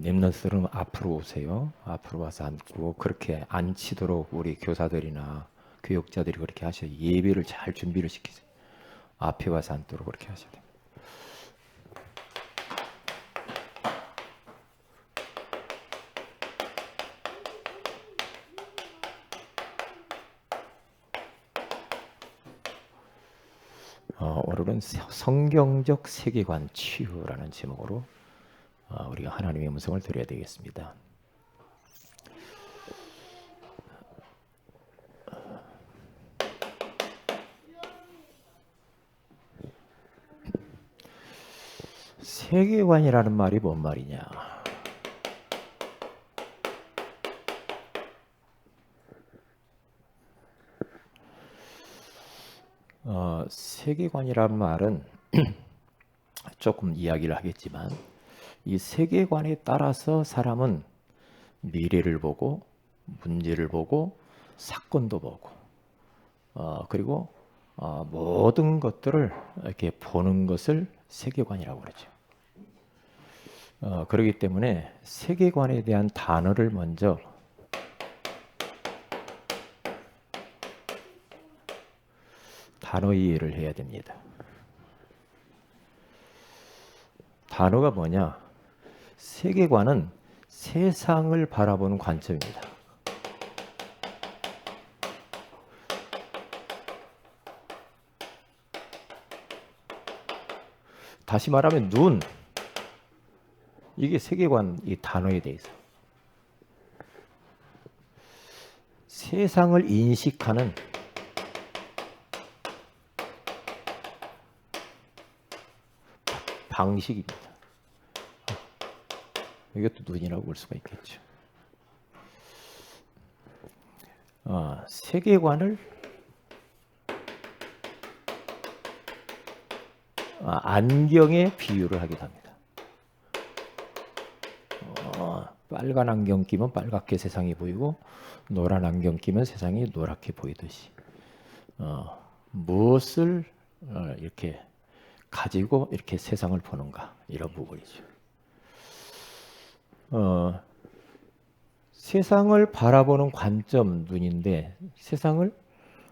랩런트들은 앞으로 오세요. 앞으로 와서 앉고 그렇게 앉히도록 우리 교사들이나 교육자들이 그렇게 하셔야 예배를 잘 준비를 시키세요. 앞에 와서 앉도록 그렇게 하셔야 돼요. 오늘은 성경적 세계관 치유라는 제목으로 우리가 하나님의 음성을 드려야 되겠습니다. 세계관이라는 말이 뭔 말이냐? 세계관이란 말은 조금 이야기를 하겠지만 이 세계관에 따라서 사람은 미래를 보고 문제를 보고 사건도 보고 그리고 모든 것들을 이렇게 보는 것을 세계관이라고 그러죠. 그렇기 때문에 세계관에 대한 단어를 먼저 단어 이해를 해야 됩니다. 단어가 뭐냐? 세계관은 세상을 바라보는 관점입니다. 다시 말하면 눈, 이게 세계관 이 단어에 대해서 세상을 인식하는 방식입니다. 이것도 눈이라고 볼 수가 있겠죠. 세계관을 안경에 비유를 하기도 합니다. 빨간 안경 끼면 빨갛게 세상이 보이고 노란 안경 끼면 세상이 노랗게 보이듯이 무엇을 이렇게 가지고 이렇게 세상을 보는가, 이런 부분이죠. 세상을 바라보는 관점 눈인데, 세상을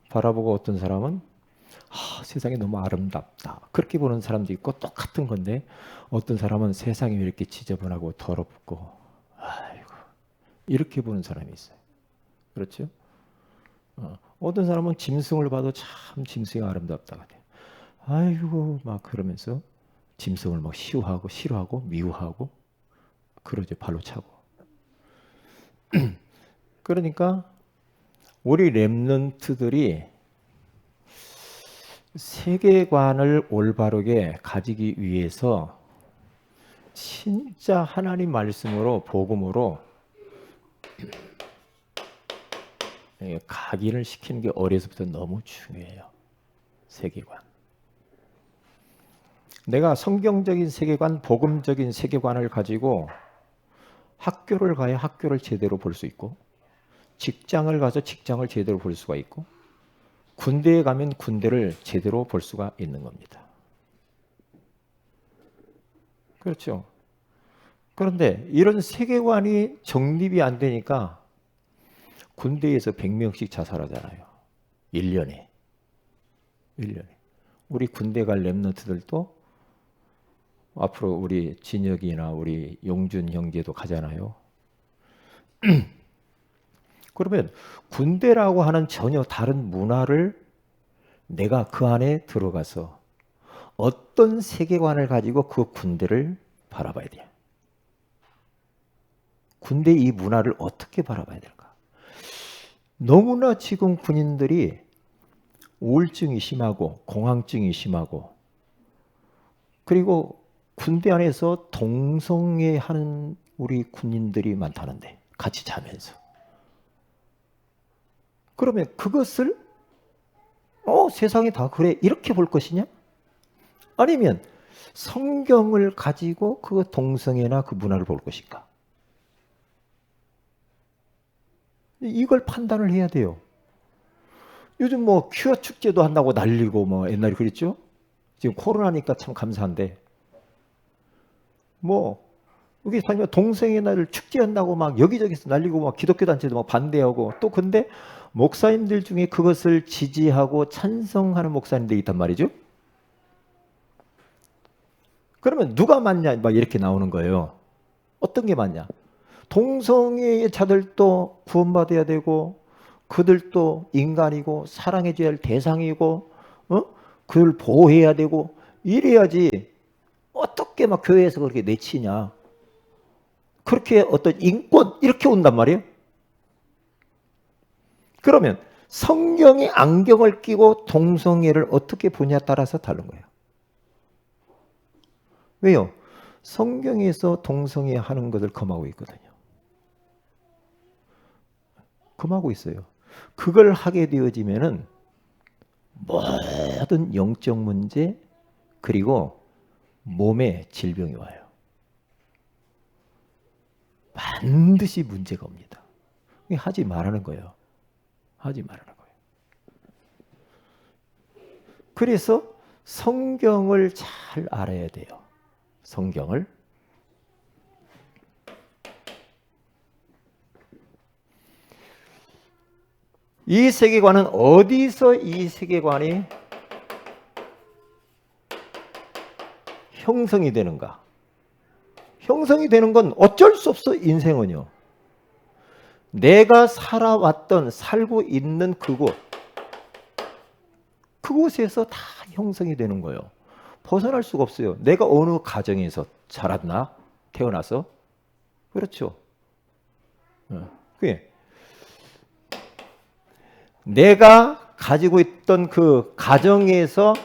바라보고 어떤 사람은 세상이 너무 아름답다 그렇게 보는 사람도 있고, 똑같은 건데 어떤 사람은 세상이 왜 이렇게 지저분하고 더럽고 아이고 이렇게 보는 사람이 있어요. 그렇죠? 어떤 사람은 짐승을 봐도 참 짐승이 아름답다 그래. 아이고 막 그러면서 짐승을 막 싫어하고 미워하고 그러죠. 발로 차고. 그러니까 우리 렘넌트들이 세계관을 올바르게 가지기 위해서 진짜 하나님 말씀으로 복음으로 각인을 시키는 게 어려서부터 너무 중요해요. 세계관. 내가 성경적인 세계관, 복음적인 세계관을 가지고 학교를 가야 학교를 제대로 볼 수 있고, 직장을 가서 직장을 제대로 볼 수가 있고, 군대에 가면 군대를 제대로 볼 수가 있는 겁니다. 그렇죠? 그런데 이런 세계관이 정립이 안 되니까 군대에서 100명씩 자살하잖아요. 1년에. 우리 군대 갈 렘넌트들도 앞으로 우리 진혁이나 우리 용준 형제도 가잖아요. 그러면 군대라고 하는 전혀 다른 문화를 내가 그 안에 들어가서 어떤 세계관을 가지고 그 군대를 바라봐야 돼요. 군대 이 문화를 어떻게 바라봐야 될까? 너무나 지금 군인들이 우울증이 심하고 공황증이 심하고, 그리고 군대 안에서 동성애하는 우리 군인들이 많다는데, 같이 자면서. 그러면 그것을 세상이 다 그래 이렇게 볼 것이냐? 아니면 성경을 가지고 그 동성애나 그 문화를 볼 것인가? 이걸 판단을 해야 돼요. 요즘 뭐 퀴어 축제도 한다고 난리고 뭐 옛날에 그랬죠? 지금 코로나니까 참 감사한데 뭐 여기 사실 동성애 날을 축제한다고 막 여기저기서 날리고 막 기독교 단체도 막 반대하고 또 근데 목사님들 중에 그것을 지지하고 찬성하는 목사님들이 있단 말이죠. 그러면 누가 맞냐 막 이렇게 나오는 거예요. 어떤 게 맞냐? 동성애의 자들도 구원받아야 되고 그들도 인간이고 사랑해줘야 할 대상이고 그들 보호해야 되고 이래야지 어떻게 막 교회에서 그렇게 내치냐. 그렇게 어떤 인권 이렇게 온단 말이에요. 그러면 성경의 안경을 끼고 동성애를 어떻게 보냐에 따라서 다른 거예요. 왜요? 성경에서 동성애 하는 것을 금하고 있거든요. 금하고 있어요. 그걸 하게 되어지면은 모든 영적 문제 그리고 몸에 질병이 와요. 반드시 문제가 옵니다. 하지 말라는 거예요. 하지 말라는 거예요. 그래서 성경을 잘 알아야 돼요. 성경을. 이 세계관은 어디서 이 세계관이 형성이 되는가? 형성이 되는 건 어쩔 수 없어, 인생은요. 내가 살아왔던, 살고 있는 그곳에서 다 형성이 되는 거예요. 벗어날 수가 없어요. 내가 어느 가정에서 자랐나? 태어나서? 그렇죠. 그게 내가 가지고 있던 그 가정에서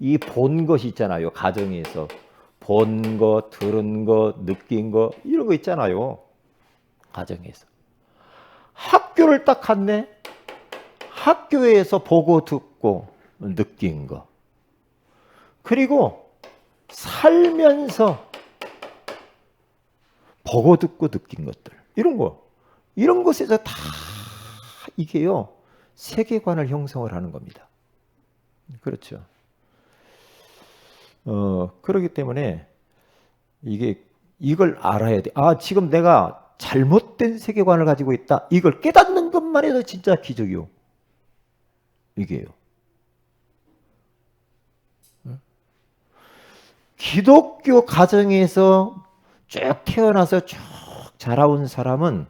이 본 것이 있잖아요. 가정에서 본 거, 들은 거, 느낀 거 이런 거 있잖아요. 가정에서. 학교를 딱 갔네. 학교에서 보고 듣고 느낀 거. 그리고 살면서 보고 듣고 느낀 것들. 이런 거. 이런 것에서 다 이게요. 세계관을 형성을 하는 겁니다. 그렇죠. 그렇기 때문에 이걸 알아야 돼. 아, 지금 내가 잘못된 세계관을 가지고 있다. 이걸 깨닫는 것만 해도 진짜 기적이요. 이게요. 기독교 가정에서 쭉 태어나서 쭉 자라온 사람은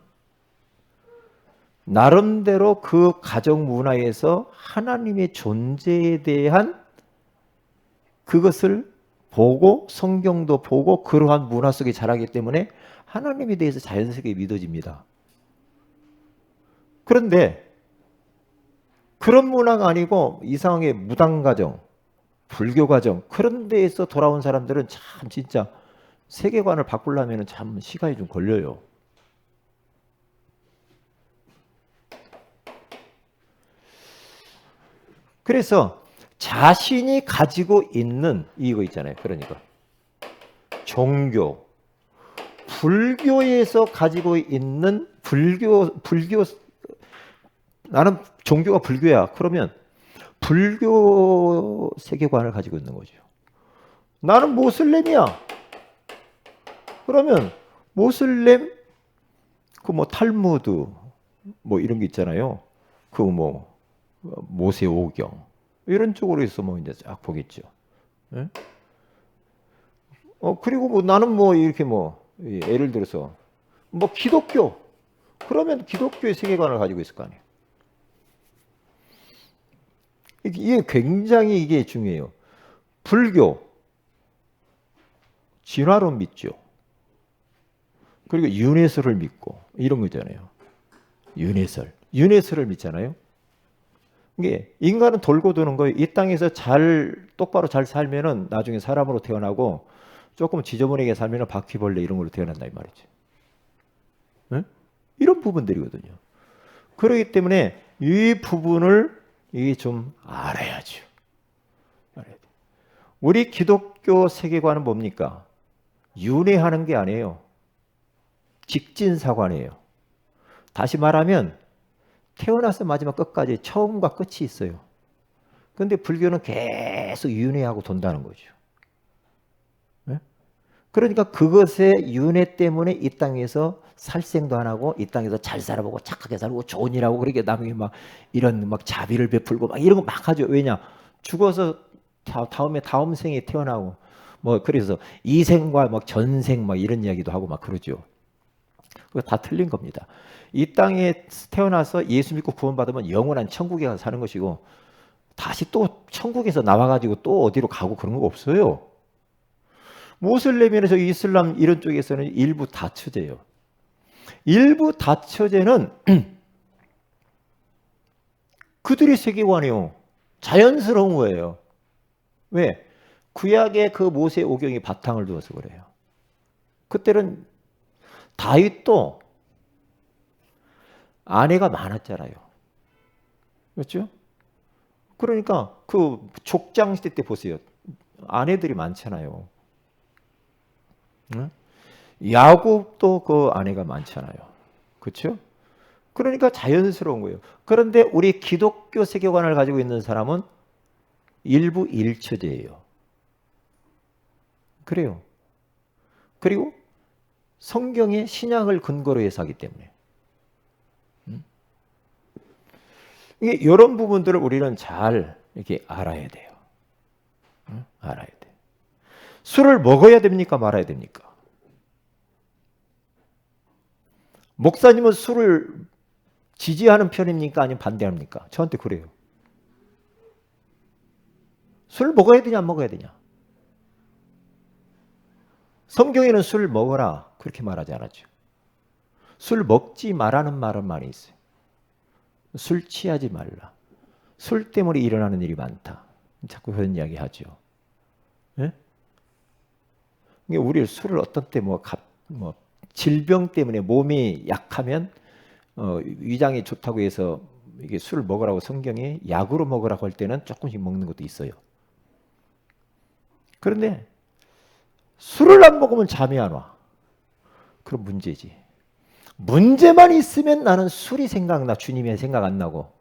나름대로 그 가정 문화에서 하나님의 존재에 대한 그것을 보고 성경도 보고 그러한 문화 속에 자라기 때문에 하나님에 대해서 자연스럽게 믿어집니다. 그런데 그런 문화가 아니고 이상하게 무당가정, 불교가정 그런 데에서 돌아온 사람들은 참 진짜 세계관을 바꾸려면 참 시간이 좀 걸려요. 그래서 자신이 가지고 있는 이거 있잖아요. 그러니까 종교, 불교에서 가지고 있는 불교 나는 종교가 불교야. 그러면 불교 세계관을 가지고 있는 거죠. 나는 모슬렘이야. 그러면 모슬렘 그 뭐 탈무드 뭐 이런 게 있잖아요. 그 뭐 모세오경 이런 쪽으로 해서 뭐 이제 쫙 보겠죠. 예? 그리고 뭐 나는 뭐 이렇게 뭐 예를 들어서 뭐 기독교 그러면 기독교의 세계관을 가지고 있을 거 아니에요. 이게 굉장히 이게 중요해요. 불교 진화론 믿죠. 그리고 윤회설을 믿고 이런 거잖아요. 윤회설을 믿잖아요. 이게 인간은 돌고 도는 거예요. 이 땅에서 똑바로 잘 살면은 나중에 사람으로 태어나고 조금 지저분하게 살면은 바퀴벌레 이런 걸로 태어난다 이 말이죠. 네? 이런 부분들이거든요. 그렇기 때문에 이 부분을 이게 좀 알아야죠. 알아야 돼. 우리 기독교 세계관은 뭡니까? 윤회하는 게 아니에요. 직진사관이에요. 다시 말하면 태어나서 마지막 끝까지 처음과 끝이 있어요. 그런데 불교는 계속 윤회하고 돈다는 거죠. 네? 그러니까 그것의 윤회 때문에 이 땅에서 살생도 안 하고 이 땅에서 잘 살아보고 착하게 살고 좋은 일하고 그렇게 남에게 막 이런 막 자비를 베풀고 막 이런 거 막 하죠. 왜냐? 죽어서 다음 생에 태어나고 뭐 그래서 이생과 막 전생 막 이런 이야기도 하고 막 그러죠. 그거 다 틀린 겁니다. 이 땅에 태어나서 예수 믿고 구원받으면 영원한 천국에 가서 사는 것이고 다시 또 천국에서 나와가지고 또 어디로 가고 그런 거 없어요. 모슬렘이나 이슬람 이런 쪽에서는 일부 다처제예요. 일부 다처제는 그들의 세계관이요. 자연스러운 거예요. 왜? 구약의 그 모세 오경이 바탕을 두어서 그래요. 그때는 다윗도 아내가 많았잖아요. 그렇죠? 그러니까 그 족장 시대 때 보세요. 아내들이 많잖아요. 응? 야곱도 그 아내가 많잖아요. 그렇죠? 그러니까 자연스러운 거예요. 그런데 우리 기독교 세계관을 가지고 있는 사람은 일부 일처제예요. 그래요. 그리고 성경의 신약을 근거로 해서 하기 때문에. 이게 이런 부분들을 우리는 잘 이렇게 알아야 돼요. 알아야 돼. 술을 먹어야 됩니까? 말아야 됩니까? 목사님은 술을 지지하는 편입니까? 아니면 반대합니까? 저한테 그래요. 술 먹어야 되냐 안 먹어야 되냐? 성경에는 술 먹어라 그렇게 말하지 않았죠. 술 먹지 말라는 말은 많이 있어요. 술 취하지 말라. 술 때문에 일어나는 일이 많다. 자꾸 그런 이야기 하죠. 예? 우리 술을 어떤 때 뭐 질병 때문에 몸이 약하면 위장이 좋다고 해서 이게 술을 먹으라고 성경에 약으로 먹으라고 할 때는 조금씩 먹는 것도 있어요. 그런데 술을 안 먹으면 잠이 안 와. 그럼 문제지. 문제만 있으면 나는 술이 생각나. 주님의 생각 안 나고.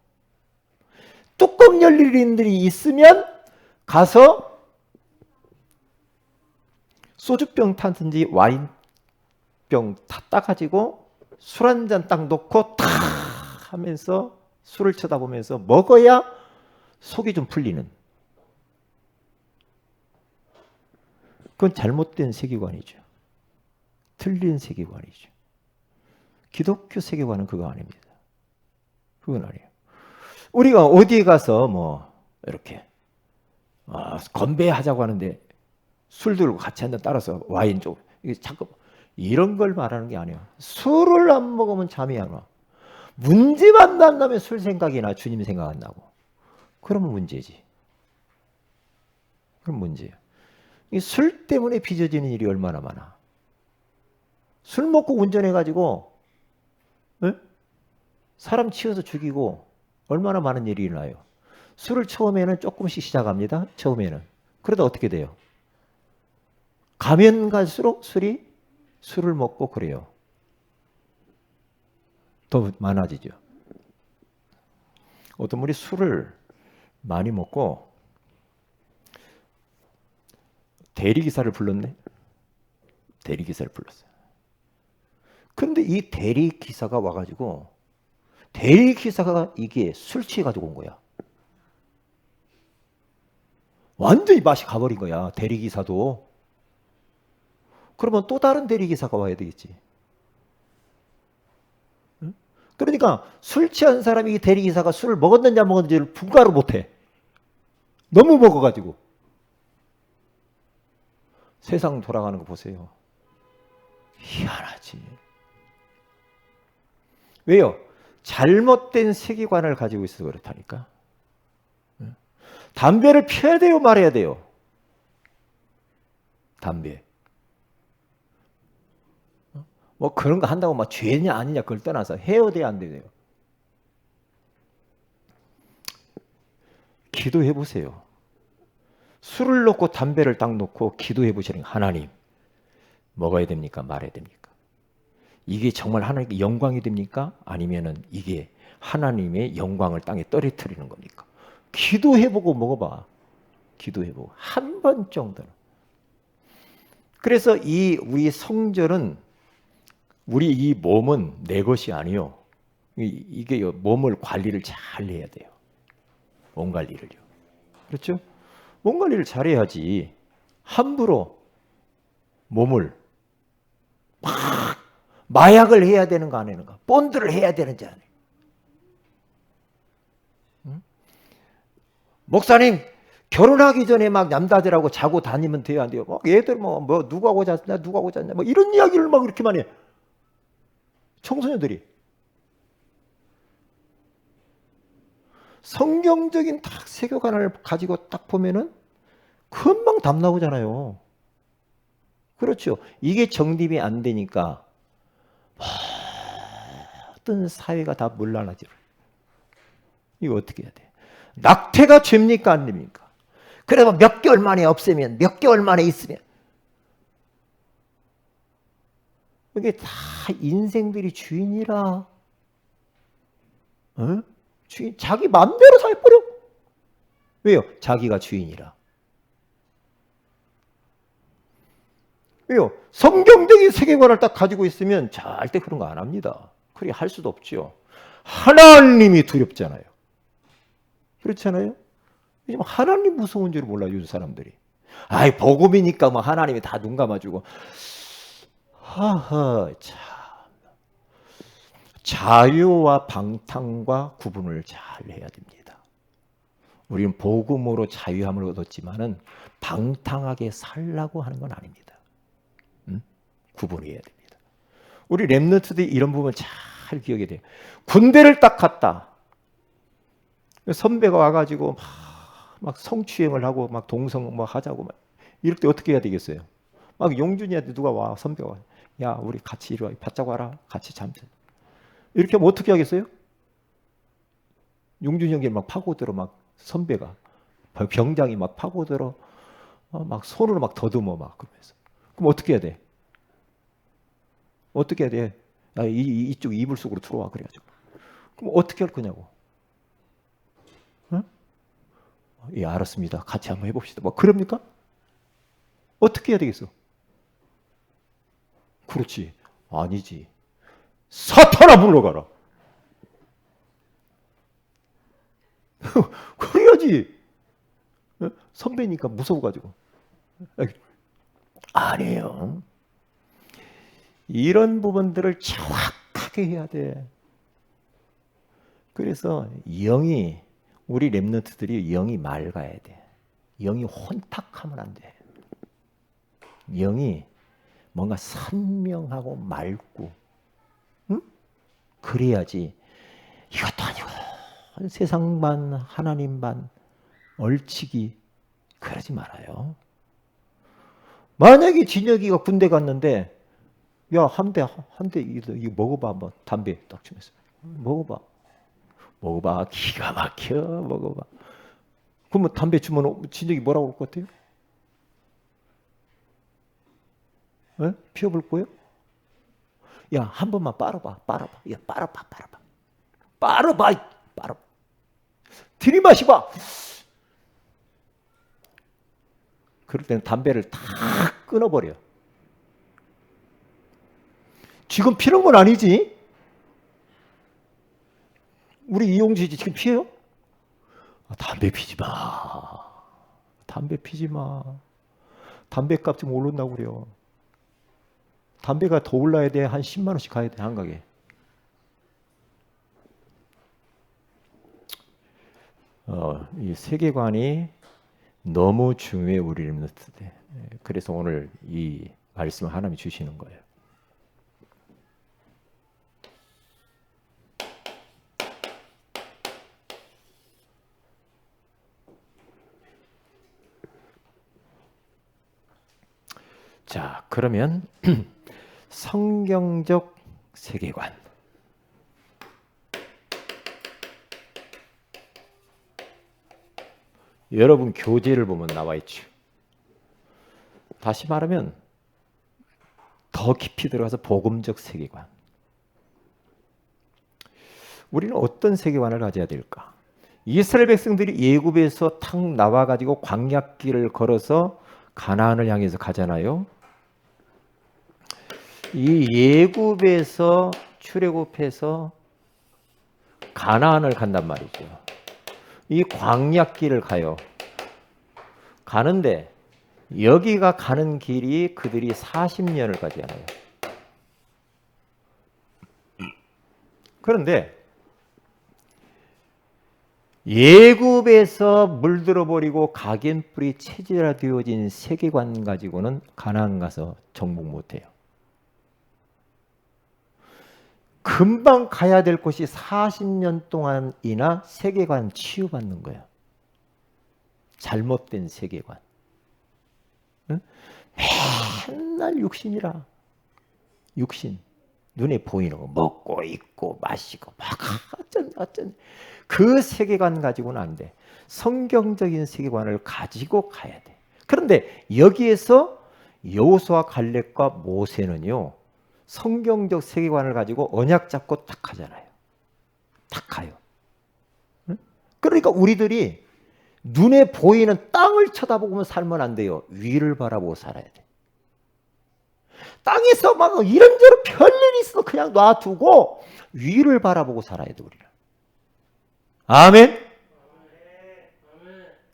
뚜껑 열릴 일들이 있으면 가서 소주병 타든지 와인병 다 따가지고 술 한 잔 딱 놓고 탁 하면서 술을 쳐다보면서 먹어야 속이 좀 풀리는. 그건 잘못된 세계관이죠. 틀린 세계관이죠. 기독교 세계관은 그거 아닙니다. 그건 아니에요. 우리가 어디에 가서 뭐 이렇게 건배하자고 하는데 술 들고 같이 한 잔 따라서 와인 쪽 이게 자꾸 이런 걸 말하는 게 아니에요. 술을 안 먹으면 잠이 안 와. 문제만 만나면 술 생각이 나. 주님 생각 안 나고. 그러면 문제지. 그럼 문제예요. 술 때문에 빚어지는 일이 얼마나 많아. 술 먹고 운전해가지고 사람 치어서 죽이고 얼마나 많은 일이 일어나요. 술을 처음에는 조금씩 시작합니다. 처음에는. 그러다 어떻게 돼요? 가면 갈수록 술을 먹고 그래요. 더 많아지죠. 어떤 분이 술을 많이 먹고 대리기사를 불렀네. 대리기사를 불렀어요. 근데 이 대리기사가 와가지고 대리기사가 이게 술 취해가지고 온 거야. 완전히 맛이 가버린 거야. 대리기사도. 그러면 또 다른 대리기사가 와야 되겠지. 그러니까 술 취한 사람이 대리기사가 술을 먹었는지 안 먹었는지를 분간을 못해. 너무 먹어가지고. 세상 돌아가는 거 보세요. 희한하지. 왜요? 잘못된 세계관을 가지고 있어서 그렇다니까. 담배를 피워야 돼요? 말아야 돼요? 담배. 뭐 그런 거 한다고 막 죄냐 아니냐 그걸 떠나서 해야 돼요? 안 돼요? 기도해 보세요. 술을 놓고 담배를 딱 놓고 기도해 보시는 하나님. 먹어야 됩니까? 말아야 됩니까? 이게 정말 하나님께 영광이 됩니까? 아니면은 이게 하나님의 영광을 땅에 떨어뜨리는 겁니까? 기도해보고 먹어봐. 기도해보고 한 번 정도는. 그래서 우리 성전은 우리 이 몸은 내 것이 아니요. 이게 몸을 관리를 잘 해야 돼요. 몸 관리를요. 그렇죠? 몸 관리를 잘해야지 함부로 몸을 막 마약을 해야 되는가 안 하는가, 본드를 해야 되는지 안 해요. 응? 목사님 결혼하기 전에 막 남자들하고 자고 다니면 돼요, 안 돼요? 막 얘들 뭐 누구하고 잤냐, 누구하고 잤냐, 뭐 이런 이야기를 막 이렇게 많이 해요. 청소년들이. 성경적인 딱 세계관을 가지고 딱 보면은 금방 답 나오잖아요. 그렇죠. 이게 정립이 안 되니까 모든 사회가 다 물러나지를. 이거 어떻게 해야 돼? 낙태가 죄입니까 아닙니까? 그래서 몇 개월 만에 없애면, 몇 개월 만에 있으면, 이게 다 인생들이 주인이라. 어? 주인, 자기 마음대로 살버려. 왜요? 자기가 주인이라. 왜요? 성경적인 세계관을 딱 가지고 있으면 절대 그런 거 안 합니다. 그리 할 수도 없죠. 하나님이 두렵잖아요. 그렇잖아요? 요즘 하나님 무서운 줄 몰라, 요즘 사람들이. 아이, 복음이니까 뭐 하나님이 다 눈 감아주고. 하하, 참. 자유와 방탕과 구분을 잘 해야 됩니다. 우리는 복음으로 자유함을 얻었지만은 방탕하게 살라고 하는 건 아닙니다. 구분해야 됩니다. 우리 렘넌트들이 이런 부분 잘 기억해야 돼요. 군대를 딱 갔다. 선배가 와가지고 막 성추행을 하고 막 동성 뭐 하자고 막 이럴 때 어떻게 해야 되겠어요? 막 용준이한테 누가 와, 선배가 와. 야, 우리 같이 이리 와, 바짝 와라. 같이 잠자. 이렇게 하면 어떻게 하겠어요? 용준이 형이 막 파고들어, 막 선배가 병장이 막 파고들어, 막 손으로 막 더듬어 막 그러면서. 그럼 어떻게 해야 돼? 어떻게 해야 돼? 야, 이쪽 이불 속으로 들어와 그래가지고. 그럼 어떻게 할 거냐고? 응? 예, 알았습니다. 같이 한번 해봅시다. 뭐 그럽니까? 어떻게 해야 되겠어? 그렇지. 아니지. 사탄아 불러가라. 그래야지. 선배니까 무서워가지고. 아니에요. 이런 부분들을 정확하게 해야 돼. 그래서 영이, 우리 렘넌트들이 영이 맑아야 돼. 영이 혼탁하면 안 돼. 영이 뭔가 선명하고 맑고, 응? 그래야지. 이것도 아니고 세상 반 하나님 반 얼치기 그러지 말아요. 만약에 진혁이가 군대 갔는데, 야, 한 대 이거 먹어봐 한번. 담배 딱 주면서 먹어봐 기가 막혀. 먹어봐. 그러면 담배 주면 진혁이 뭐라고 그럴 것 같아요? 에? 피워볼 거예요? 야, 한 번만 빨아봐. 야, 빨아봐. 들이마셔봐. 그럴 때는 담배를 다 끊어버려. 지금 피는 건 아니지? 우리 이용지 지금 피해요? 담배 피지 마. 담배값 좀 오른다고 그래요. 담배가 더 올라야 돼. 한 10만 원씩 가야 돼, 한 가게. 이 세계관이 너무 중요해, 우리 렘넌트들. 그래서 오늘 이 말씀을 하나님이 주시는 거예요. 자, 그러면 성경적 세계관. 여러분 교재를 보면 나와 있죠. 다시 말하면 더 깊이 들어가서 복음적 세계관. 우리는 어떤 세계관을 가져야 될까? 이스라엘 백성들이 예굽에서 탁 나와가지고 광야길을 걸어서 가나안을 향해서 가잖아요. 이 예굽에서 출애굽해서 가나안을 간단 말이죠. 이 광야길을 가요. 가는데 여기가 가는 길이 그들이 40년을 가잖아요. 그런데 예굽에서 물들어 버리고 각인뿔이 체질화되어진 세계관 가지고는 가나안 가서 정복 못해요. 금방 가야 될 곳이 40년 동안이나 세계관 치유받는 거예요. 잘못된 세계관. 응? 맨날 육신이라. 육신. 눈에 보이는 거 먹고 입고 마시고 막 어쩐 그 세계관 가지고는 안 돼. 성경적인 세계관을 가지고 가야 돼. 그런데 여기에서 여호수아 갈렙과 모세는요. 성경적 세계관을 가지고 언약 잡고 딱 하잖아요. 딱 가요. 응? 그러니까 우리들이 눈에 보이는 땅을 쳐다보면 살면 안 돼요. 위를 바라보고 살아야 돼. 땅에서 막 이런저런 별일이 있어 그냥 놔두고 위를 바라보고 살아야 돼 우리는. 아멘.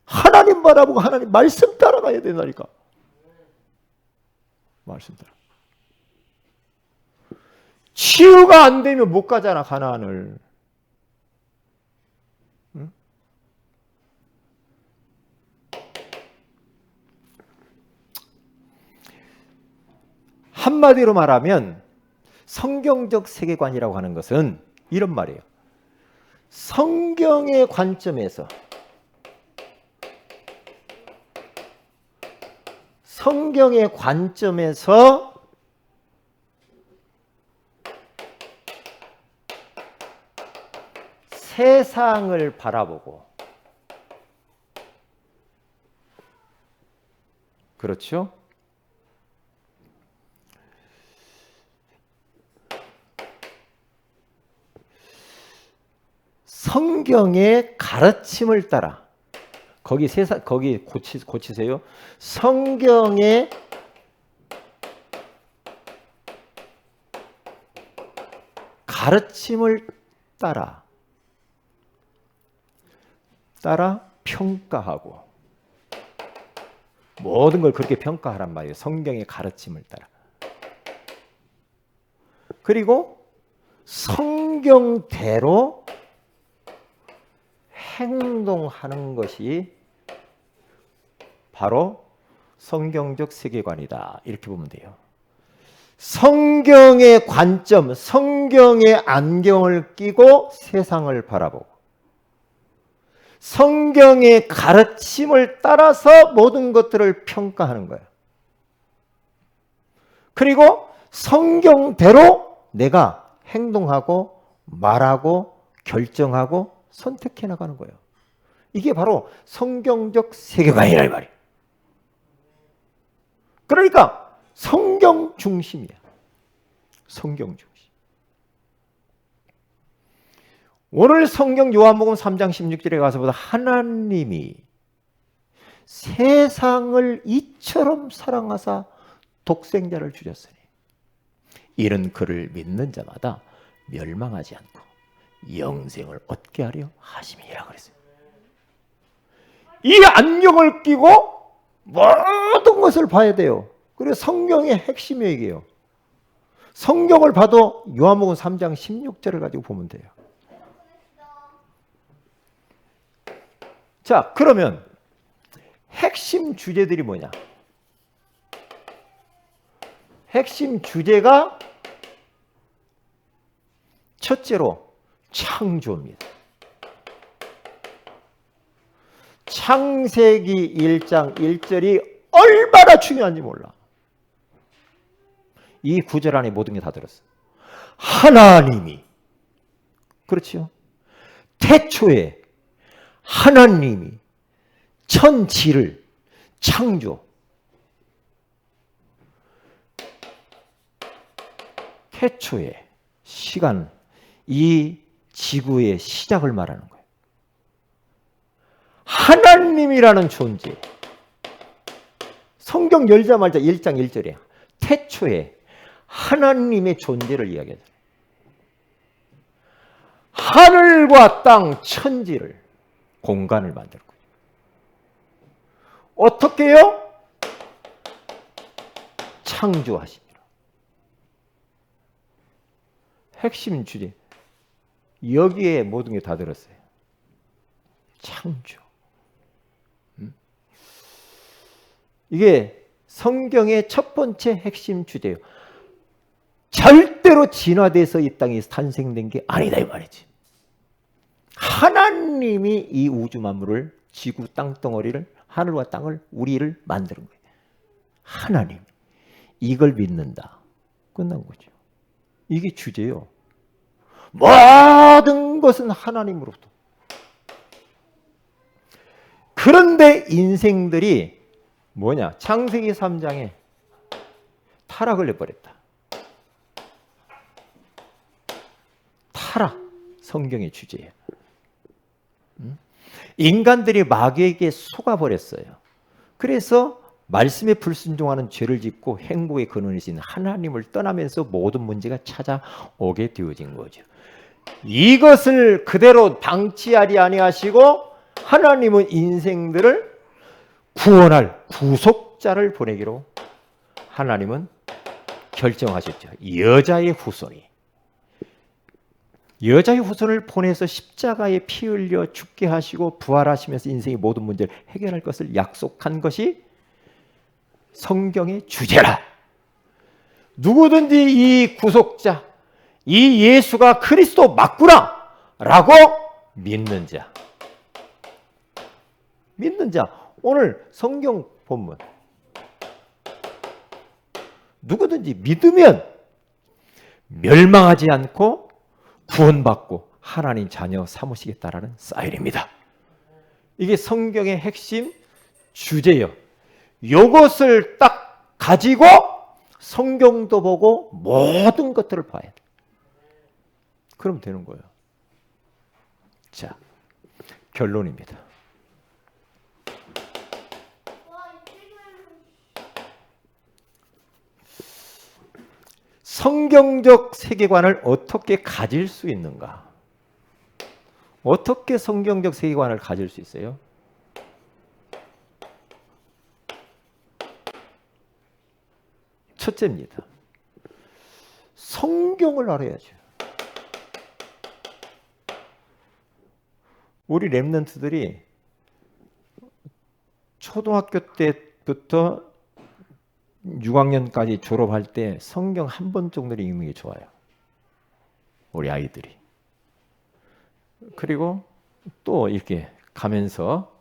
하나님 바라보고 하나님 말씀 따라가야 된다니까. 말씀 따라. 치유가 안 되면 못 가잖아 가나안을. 응? 한마디로 말하면 성경적 세계관이라고 하는 것은 이런 말이에요. 성경의 관점에서 세상을 바라보고 그렇죠? 성경의 가르침을 따라 거기 고치세요. 성경의 가르침을 따라 평가하고 모든 걸 그렇게 평가하란 말이에요. 성경의 가르침을 따라. 그리고 성경대로 행동하는 것이 바로 성경적 세계관이다. 이렇게 보면 돼요. 성경의 관점, 성경의 안경을 끼고 세상을 바라보고 성경의 가르침을 따라서 모든 것들을 평가하는 거예요. 그리고 성경대로 내가 행동하고 말하고 결정하고 선택해 나가는 거예요. 이게 바로 성경적 세계관이란 말이에요. 그러니까 성경 중심이야. 성경 중심. 오늘 성경 요한복음 3장 16절에 가서 보다 하나님이 세상을 이처럼 사랑하사 독생자를 주셨으니 이는 그를 믿는 자마다 멸망하지 않고 영생을 얻게 하려 하심이라 그랬어요. 이 안경을 끼고 모든 것을 봐야 돼요. 그래서 성경의 핵심이 이게요. 성경을 봐도 요한복음 3장 16절을 가지고 보면 돼요. 자, 그러면 핵심 주제들이 뭐냐? 핵심 주제가 첫째로 창조입니다. 창세기 1장 1절이 얼마나 중요한지 몰라. 이 구절 안에 모든 게 다 들었어. 하나님이, 그렇죠? 태초에 하나님이 천지를 창조. 태초의 시간, 이 지구의 시작을 말하는 거예요. 하나님이라는 존재. 성경 열자마자 1장 1절이야. 태초에 하나님의 존재를 이야기하잖아요. 하늘과 땅, 천지를, 공간을 만들 거예요. 어떻게 해요? 창조하십니다. 핵심 주제. 여기에 모든 게 다 들었어요. 창조. 이게 성경의 첫 번째 핵심 주제예요. 절대로 진화돼서 이 땅에 탄생된 게 아니다 이 말이지. 하나님이 이 우주 만물을, 지구 땅덩어리를, 하늘과 땅을, 우리를 만드는 거예요. 하나님. 이걸 믿는다. 끝난 거죠. 이게 주제예요. 모든 것은 하나님으로부터. 그런데 인생들이 뭐냐? 창세기 3장에 타락을 해버렸다. 타락, 성경의 주제예요. 인간들이 마귀에게 속아버렸어요. 그래서 말씀에 불순종하는 죄를 짓고 행복의 근원이신 하나님을 떠나면서 모든 문제가 찾아오게 되어진 거죠. 이것을 그대로 방치하리 아니하시고 하나님은 인생들을 구원할 구속자를 보내기로 하나님은 결정하셨죠. 여자의 후손이. 여자의 후손을 보내서 십자가에 피 흘려 죽게 하시고 부활하시면서 인생의 모든 문제를 해결할 것을 약속한 것이 성경의 주제라. 누구든지 이 구속자, 이 예수가 그리스도 맞구나 라고 믿는 자. 믿는 자. 오늘 성경 본문. 누구든지 믿으면 멸망하지 않고 구원받고 하나님 자녀 삼으시겠다라는 사인입니다. 이게 성경의 핵심 주제예요. 이것을 딱 가지고 성경도 보고 모든 것들을 봐야 돼. 그럼 되는 거예요. 자, 결론입니다. 성경적 세계관을 어떻게 가질 수 있는가? 어떻게 성경적 세계관을 가질 수 있어요? 첫째입니다. 성경을 알아야죠. 우리 랩런트들이 초등학교 때부터 6학년까지 졸업할 때 성경 한 번 정도는 읽는 게 좋아요. 우리 아이들이. 그리고 또 이렇게 가면서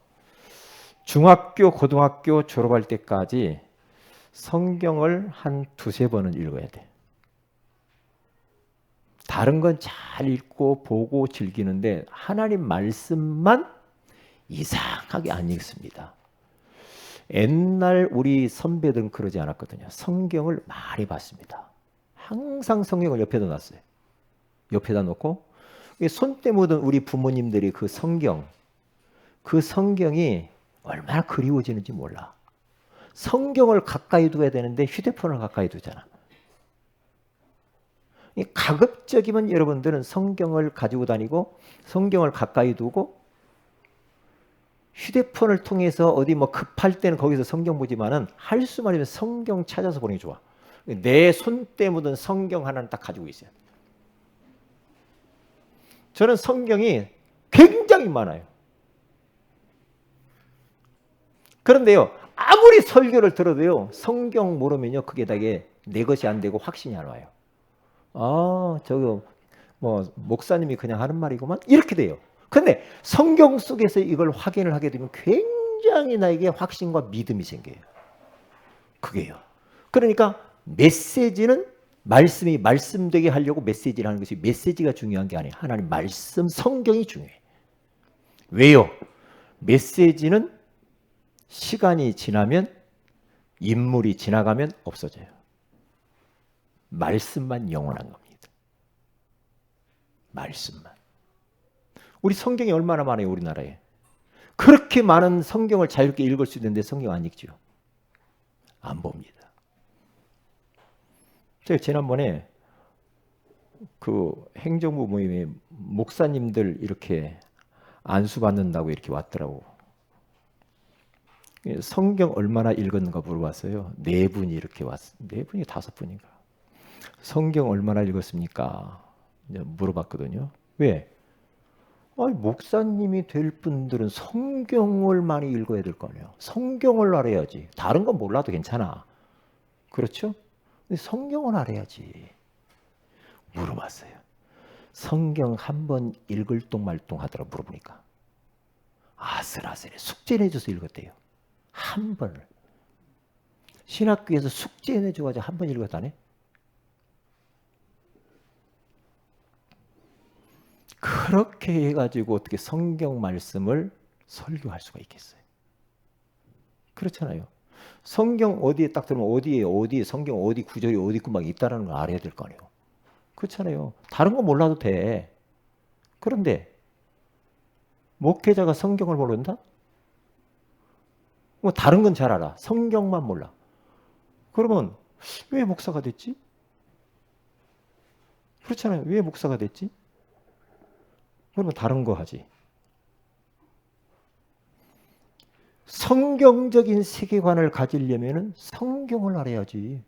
중학교, 고등학교 졸업할 때까지 성경을 한 두세 번은 읽어야 돼. 다른 건 잘 읽고 보고 즐기는데 하나님 말씀만 이상하게 안 읽습니다. 옛날 우리 선배들은 그러지 않았거든요. 성경을 많이 봤습니다. 항상 성경을 옆에다 놨어요. 옆에다 놓고 손때 묻은 우리 부모님들이 그 성경이 얼마나 그리워지는지 몰라. 성경을 가까이 둬야 되는데 휴대폰을 가까이 두잖아. 가급적이면 여러분들은 성경을 가지고 다니고 성경을 가까이 두고 휴대폰을 통해서 어디 뭐 급할 때는 거기서 성경 보지만은 할 수만 있으면 성경 찾아서 보는 게 좋아. 내 손때 묻은 성경 하나는 딱 가지고 있어요. 저는 성경이 굉장히 많아요. 그런데요, 아무리 설교를 들어도요, 성경 모르면요, 그게 되게 내 것이 안 되고 확신이 안 와요. 아, 저거 뭐 목사님이 그냥 하는 말이구만 이렇게 돼요. 그런데 성경 속에서 이걸 확인을 하게 되면 굉장히 나에게 확신과 믿음이 생겨요. 그게요. 그러니까 메시지는 말씀이 말씀되게 하려고 메시지를 하는 것이 메시지가 중요한 게 아니에요. 하나님 말씀 성경이 중요해. 왜요? 메시지는 시간이 지나면 인물이 지나가면 없어져요. 말씀만 영원한 겁니다. 말씀만. 우리 성경이 얼마나 많아요, 우리나라에. 그렇게 많은 성경을 자유롭게 읽을 수 있는데 성경 안 읽죠. 안 봅니다. 제가 지난번에 그 행정부 모임에 목사님들 이렇게 안수 받는다고 이렇게 왔더라고. 성경 얼마나 읽었는가 물어봤어요. 네 분이 이렇게 왔어요. 네 분이 다섯 분인가. 성경 얼마나 읽었습니까? 물어봤거든요. 왜? 아니, 목사님이 될 분들은 성경을 많이 읽어야 될 거 아니에요. 성경을 알아야지. 다른 건 몰라도 괜찮아. 그렇죠? 근데 성경을 알아야지. 물어봤어요. 성경 한 번 읽을 동 말동 하더라 물어보니까. 아슬아슬해. 숙제 내줘서 읽었대요. 한 번을. 신학교에서 숙제 내줘가지고 한 번 읽었다네. 그렇게 해가지고 어떻게 성경 말씀을 설교할 수가 있겠어요? 그렇잖아요. 성경 어디에 딱 들으면 어디에 성경 어디 구절이 어디 있고 막 있다라는 걸 알아야 될 거 아니에요. 그렇잖아요. 다른 거 몰라도 돼. 그런데 목회자가 성경을 모른다? 뭐 다른 건 잘 알아. 성경만 몰라. 그러면 왜 목사가 됐지? 그렇잖아요. 왜 목사가 됐지? 그러면 다른 거 하지. 성경적인 세계관을 가지려면 성경을 알아야지.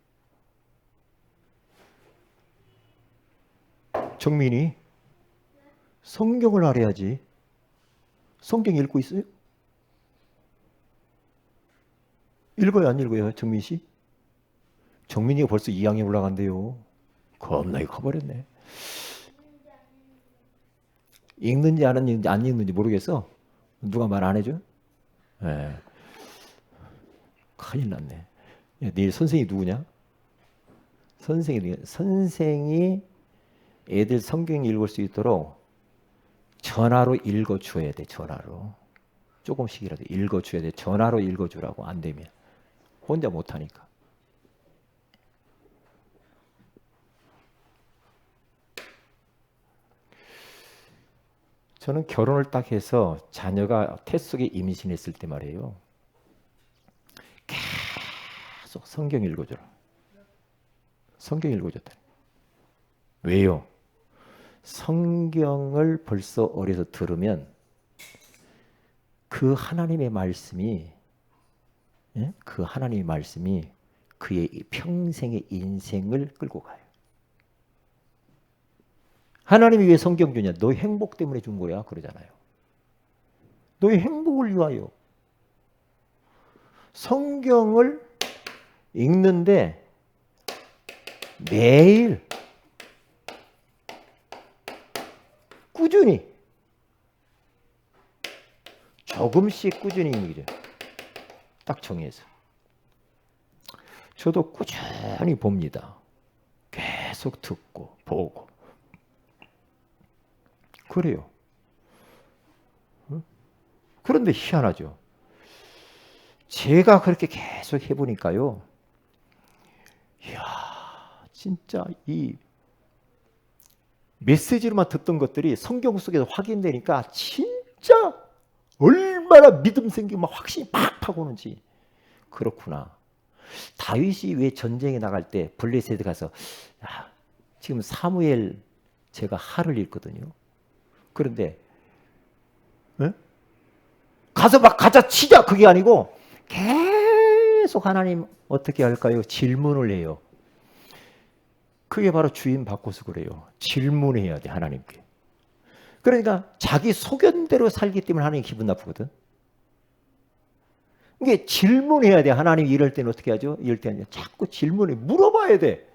정민이 성경을 알아야지. 성경 읽고 있어요? 읽어요, 안 읽어요, 정민 씨? 정민이가 벌써 2학년 올라간대요. 겁나게 커버렸네. 읽는지 안 읽는지 모르겠어. 누가 말 안 해줘? 네. 큰일 났네. 야, 네 선생이 누구냐? 선생이 애들 성경 읽을 수 있도록 전화로 읽어줘야 돼. 전화로. 조금씩이라도 읽어줘야 돼. 전화로 읽어주라고. 안 되면. 혼자 못하니까. 저는 결혼을 딱 해서 자녀가 태 속에 임신했을 때 말이에요. 계속 성경 읽어줘라. 성경 읽어줬다. 왜요? 성경을 벌써 어려서 들으면 그 하나님의 말씀이 그의 평생의 인생을 끌고 가요. 하나님이 왜 성경 주냐? 너의 행복 때문에 준 거야. 그러잖아요. 너의 행복을 위하여. 성경을 읽는데 매일 꾸준히 조금씩 꾸준히 읽죠. 딱 정해서. 저도 꾸준히 봅니다. 계속 듣고 보고. 그래요. 그런데 희한하죠. 제가 그렇게 계속 해보니까요. 이야, 진짜 이 메시지로만 듣던 것들이 성경 속에서 확인되니까 진짜 얼마나 믿음 생기고 막 확신이 팍 오는지. 그렇구나. 다윗이 왜 전쟁에 나갈 때 블레셋에 가서 지금 사무엘 제가 하를 읽거든요. 그런데 가서 막 가자 치자 그게 아니고 계속 하나님 어떻게 할까요? 질문을 해요. 그게 바로 주인 바꿔서 그래요. 질문해야 돼 하나님께. 그러니까 자기 소견대로 살기 때문에 하나님 기분 나쁘거든. 이게 질문해야 돼. 하나님 이럴 때는 어떻게 하죠? 이럴 때는 자꾸 질문해. 물어봐야 돼.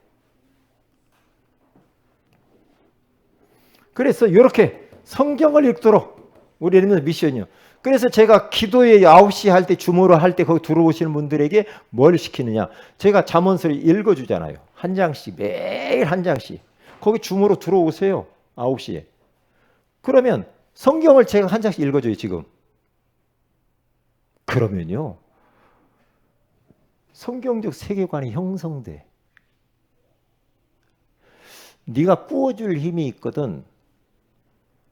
그래서 이렇게 성경을 읽도록 우리는 미션이요. 그래서 제가 기도에 9시 할 때 주무로 할 때 거기 들어오시는 분들에게 뭘 시키느냐. 제가 잠언서를 읽어주잖아요. 한 장씩 매일 한 장씩. 거기 주무로 들어오세요. 9시에. 그러면 성경을 제가 한 장씩 읽어줘요. 지금. 그러면요. 성경적 세계관이 형성돼. 네가 꾸어줄 힘이 있거든.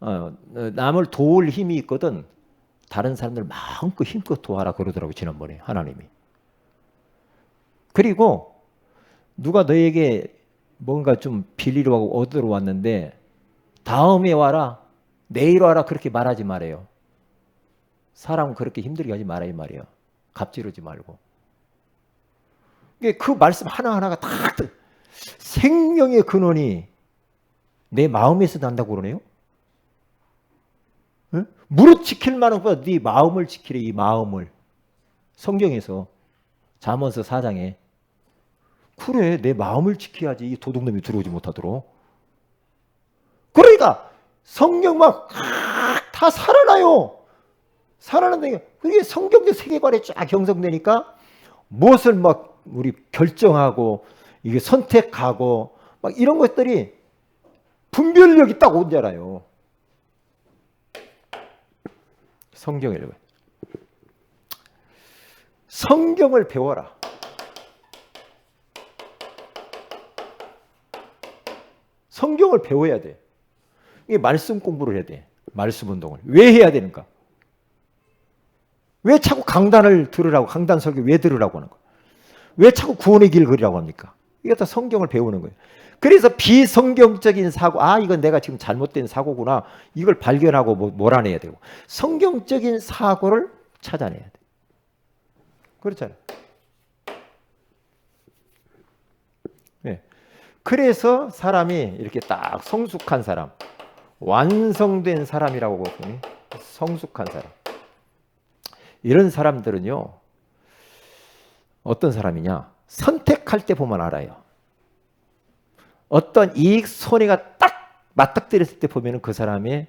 남을 도울 힘이 있거든. 다른 사람들 마음껏 힘껏 도와라 그러더라고요. 지난번에 하나님이. 그리고 누가 너에게 뭔가 좀 빌리러 가고 얻으러 왔는데 다음에 와라, 내일 와라 그렇게 말하지 말아요. 사람은 그렇게 힘들게 하지 말아요 말이에요. 갑질하지 말고. 그 말씀 하나하나가 다 생명의 근원이 내 마음에서 난다고 그러네요. 응? 무릇 지킬 만한 것보다 네 마음을 지키래. 이 마음을. 성경에서 잠언서 4장에 그래 내 마음을 지켜야지 이 도둑놈이 들어오지 못하도록. 그러니까 성경 막 다 살아나요. 살아난다니까. 그게 성경적 세계관에 쫙 형성되니까 무엇을 막 우리 결정하고 이게 선택하고 막 이런 것들이 분별력이 딱 오잖아요. 성경을 읽어요. 성경을 배워라. 성경을 배워야 돼. 이게 말씀 공부를 해야 돼. 말씀 운동을. 왜 해야 되는가? 왜 자꾸 강단을 들으라고, 강단 설교 왜 들으라고 하는 거야? 왜 자꾸 구원의 길을 걸으라고 합니까? 이게 다 성경을 배우는 거예요. 그래서 비성경적인 사고, 이건 내가 지금 잘못된 사고구나. 이걸 발견하고 몰아내야 되고. 성경적인 사고를 찾아내야 돼. 그렇잖아요. 네. 그래서 사람이 이렇게 딱 성숙한 사람, 완성된 사람이라고 보거든요. 성숙한 사람. 이런 사람들은요, 어떤 사람이냐? 선택할 때 보면 알아요. 어떤 이익 손해가 딱 맞닥뜨렸을 때 보면 그 사람의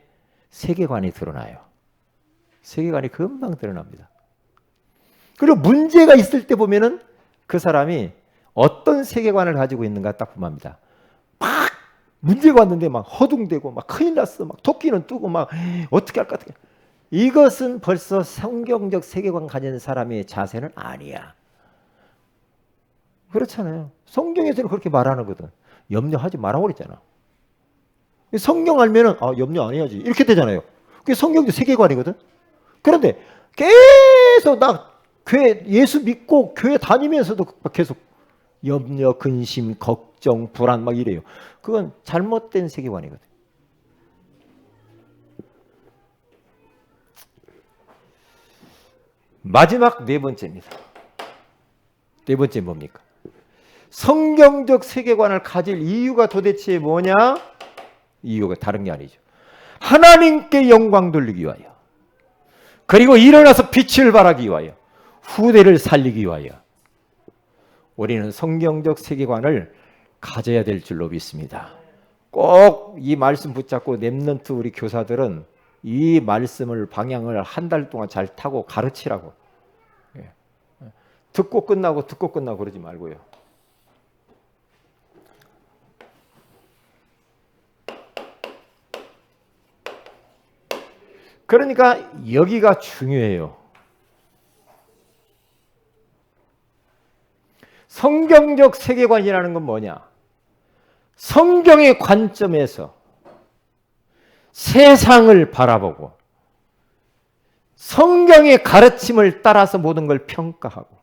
세계관이 드러나요. 세계관이 금방 드러납니다. 그리고 문제가 있을 때 보면은 그 사람이 어떤 세계관을 가지고 있는가 딱 보면 합니다. 막 문제가 왔는데 막 허둥대고 막 큰일 났어. 막 토끼는 뜨고 막 어떻게 할까 어떻게. 이것은 벌써 성경적 세계관 가진 사람의 자세는 아니야. 그렇잖아요. 성경에서는 그렇게 말하는거든. 염려하지 말라고 그랬잖아. 성경 알면은 염려 안 해야지 이렇게 되잖아요. 그게 성경적 세계관이거든. 그런데 계속 나 교회 예수 믿고 교회 다니면서도 계속 염려, 근심, 걱정, 불안 막 이래요. 그건 잘못된 세계관이거든. 마지막 네 번째입니다. 네 번째 뭡니까? 성경적 세계관을 가질 이유가 도대체 뭐냐? 이유가 다른 게 아니죠. 하나님께 영광 돌리기 위하여. 그리고 일어나서 빛을 발하기 위하여. 후대를 살리기 위하여. 우리는 성경적 세계관을 가져야 될 줄로 믿습니다. 꼭 이 말씀 붙잡고 랩런트 우리 교사들은 이 말씀을 방향을 한 달 동안 잘 타고 가르치라고. 듣고 끝나고 그러지 말고요. 그러니까 여기가 중요해요. 성경적 세계관이라는 건 뭐냐? 성경의 관점에서 세상을 바라보고 성경의 가르침을 따라서 모든 걸 평가하고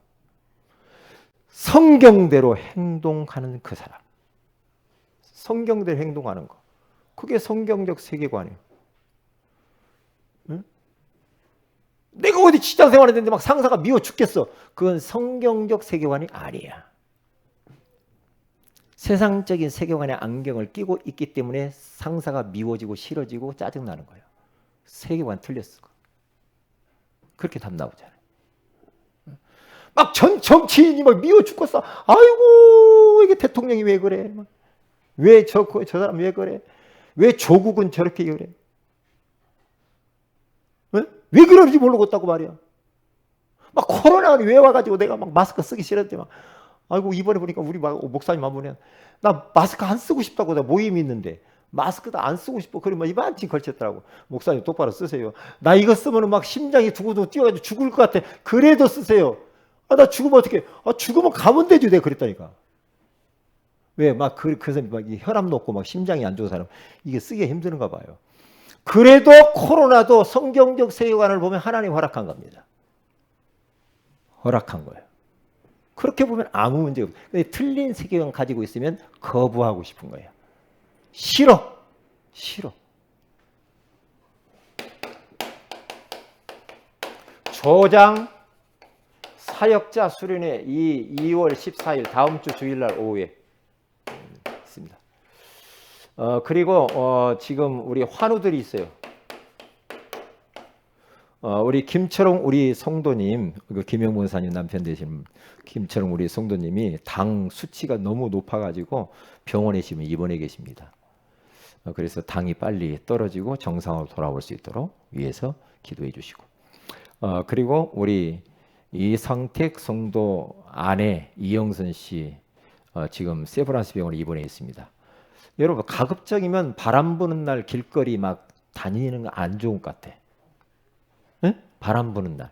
성경대로 행동하는 그 사람. 성경대로 행동하는 거. 그게 성경적 세계관이에요. 응? 내가 어디 직장 생활했는데 막 상사가 미워 죽겠어. 그건 성경적 세계관이 아니야. 세상적인 세계관의 안경을 끼고 있기 때문에 상사가 미워지고 싫어지고 짜증나는 거예요. 세계관 틀렸어. 그렇게 답 나오잖아요. 막 정치인이 막 미워 죽겠어. 아이고 이게 대통령이 왜 그래? 왜 저 사람 왜 그래? 왜 조국은 저렇게 그래? 왜 그런지 모르겠다고 말이야. 막 코로나가 왜 와가지고 내가 막 마스크 쓰기 싫었지 막. 아이고 이번에 보니까 우리 목사님 한 분이 나 마스크 안 쓰고 싶다고 나 모임이 있는데 마스크도 안 쓰고 싶어. 그러면 이만큼 걸쳤더라고. 목사님 똑바로 쓰세요. 나 이거 쓰면 막 심장이 두고두고 뛰어가지고 죽을 것 같아. 그래도 쓰세요. 나 죽으면 어떡해. 죽으면 가면 되지. 내가 그랬다니까. 왜? 막 그 사람이 막 혈압 높고 막 심장이 안 좋은 사람 이게 쓰기가 힘드는가 봐요. 그래도 코로나도 성경적 세계관을 보면 하나님 허락한 겁니다. 허락한 거예요. 그렇게 보면 아무 문제 없어요. 근데 틀린 세계관 가지고 있으면 거부하고 싶은 거예요. 싫어. 싫어. 조장 사역자 수련회 2월 14일 다음 주 주일날 오후에 있습니다. 그리고 지금 우리 환우들이 있어요. 우리 김철웅 우리 성도님, 김영 목사님 남편 되신 김철웅 우리 성도님이 당 수치가 너무 높아가지고 병원에 지금 입원해 계십니다. 그래서 당이 빨리 떨어지고 정상으로 돌아올 수 있도록 위해서 기도해 주시고, 그리고 우리 이상택 성도 아내 이영선 씨 지금 세브란스 병원에 입원해 있습니다. 여러분 가급적이면 바람 부는 날 길거리 막 다니는 거 안 좋은 것 같아. 응? 바람 부는 날.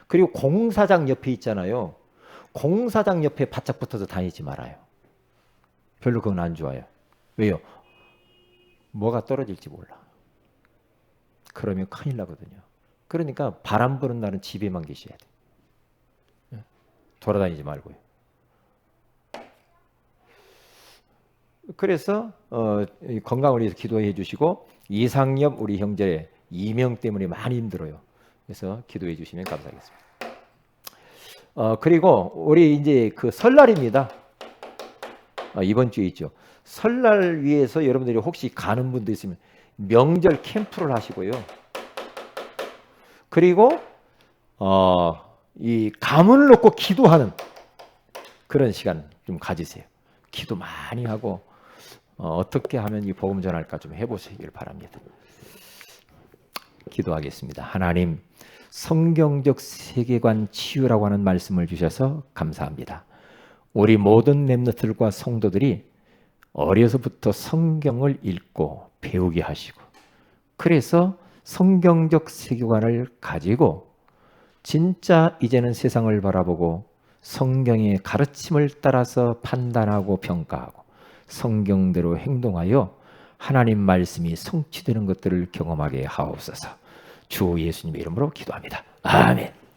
그리고 공사장 옆에 있잖아요. 공사장 옆에 바짝 붙어서 다니지 말아요. 별로 그건 안 좋아요. 왜요? 뭐가 떨어질지 몰라. 그러면 큰일 나거든요. 그러니까 바람 부는 날은 집에만 계셔야 돼. 돌아다니지 말고요. 그래서 건강을 위해서 기도해 주시고, 이상엽 우리 형제 이명 때문에 많이 힘들어요. 그래서 기도해 주시면 감사하겠습니다. 그리고 우리 이제 그 설날입니다. 이번 주에 있죠. 설날 위해서 여러분들이 혹시 가는 분도 있으면 명절 캠프를 하시고요. 그리고 이 가문을 놓고 기도하는 그런 시간 좀 가지세요. 기도 많이 하고 어떻게 하면 이 복음 전할까 좀 해보시길 바랍니다. 기도하겠습니다. 하나님, 성경적 세계관 치유라고 하는 말씀을 주셔서 감사합니다. 우리 모든 렘넌트들과 성도들이 어려서부터 성경을 읽고 배우게 하시고, 그래서 성경적 세계관을 가지고 진짜 이제는 세상을 바라보고 성경의 가르침을 따라서 판단하고 평가하고 성경대로 행동하여 하나님 말씀이 성취되는 것들을 경험하게 하옵소서. 주 예수님의 이름으로 기도합니다. 아멘.